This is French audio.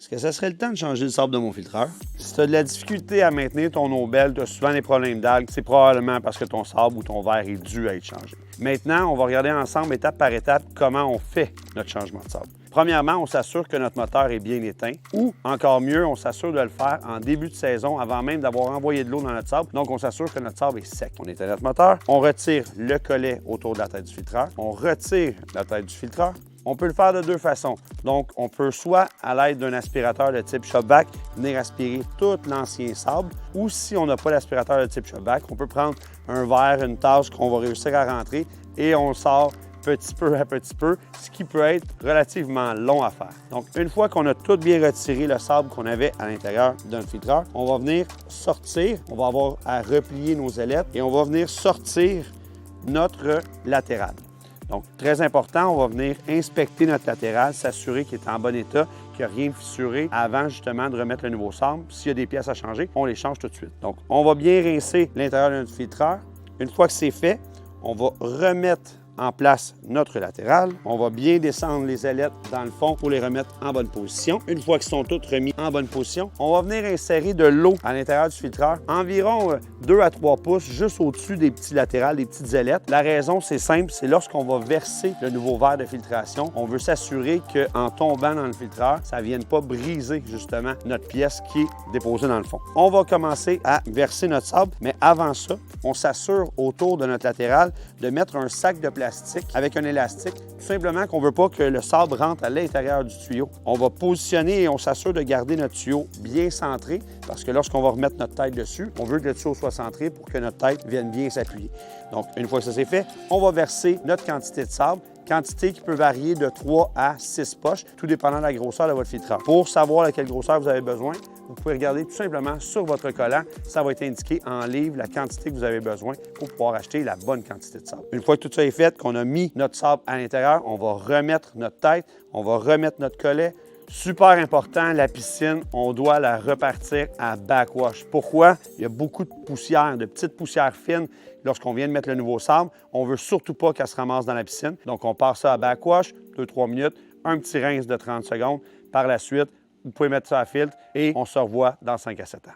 Est-ce que ça serait le temps de changer le sable de mon filtreur? Si tu as de la difficulté à maintenir ton eau belle, tu as souvent des problèmes d'algues, c'est probablement parce que ton sable ou ton verre est dû à être changé. Maintenant, on va regarder ensemble, étape par étape, comment on fait notre changement de sable. Premièrement, on s'assure que notre moteur est bien éteint ou, encore mieux, on s'assure de le faire en début de saison avant même d'avoir envoyé de l'eau dans notre sable. Donc, on s'assure que notre sable est sec. On éteint notre moteur, on retire le collet autour de la tête du filtreur, on retire la tête du filtreur. On peut le faire de deux façons. Donc, on peut soit, à l'aide d'un aspirateur de type Shop-Vac, venir aspirer tout l'ancien sable, ou si on n'a pas d'aspirateur de type Shop-Vac, on peut prendre un verre, une tasse qu'on va réussir à rentrer et on le sort petit peu à petit peu, ce qui peut être relativement long à faire. Donc, une fois qu'on a tout bien retiré le sable qu'on avait à l'intérieur d'un filtreur, on va venir sortir, on va avoir à replier nos ailettes et on va venir sortir notre latéral. Donc, très important, on va venir inspecter notre latéral, s'assurer qu'il est en bon état, qu'il n'y a rien de fissuré avant justement de remettre le nouveau sable. S'il y a des pièces à changer, on les change tout de suite. Donc, on va bien rincer l'intérieur de notre filtreur. Une fois que c'est fait, on va remettre en place notre latéral. On va bien descendre les ailettes dans le fond pour les remettre en bonne position. Une fois qu'ils sont toutes remis en bonne position, on va venir insérer de l'eau à l'intérieur du filtreur, environ 2 à 3 pouces juste au-dessus des petits latérales, des petites ailettes. La raison, c'est simple, c'est lorsqu'on va verser le nouveau verre de filtration, on veut s'assurer qu'en tombant dans le filtreur, ça ne vienne pas briser justement notre pièce qui est déposée dans le fond. On va commencer à verser notre sable, mais avant ça, on s'assure autour de notre latéral de mettre un sac de plastique avec un élastique, tout simplement qu'on ne veut pas que le sable rentre à l'intérieur du tuyau. On va positionner et on s'assure de garder notre tuyau bien centré parce que lorsqu'on va remettre notre tête dessus, on veut que le tuyau soit centré pour que notre tête vienne bien s'appuyer. Donc, une fois que ça c'est fait, on va verser notre quantité de sable, quantité qui peut varier de 3 à 6 poches, tout dépendant de la grosseur de votre filtreur. Pour savoir de quelle grosseur vous avez besoin, vous pouvez regarder tout simplement sur votre collant. Ça va être indiqué en livre la quantité que vous avez besoin pour pouvoir acheter la bonne quantité de sable. Une fois que tout ça est fait, qu'on a mis notre sable à l'intérieur, on va remettre notre tête, on va remettre notre collet. Super important, la piscine, on doit la repartir à backwash. Pourquoi? Il y a beaucoup de poussière, de petites poussières fines lorsqu'on vient de mettre le nouveau sable. On ne veut surtout pas qu'elle se ramasse dans la piscine. Donc, on part ça à backwash, 2-3 minutes, un petit rince de 30 secondes. Par la suite, vous pouvez mettre ça à filtre et on se revoit dans 5 à 7 ans.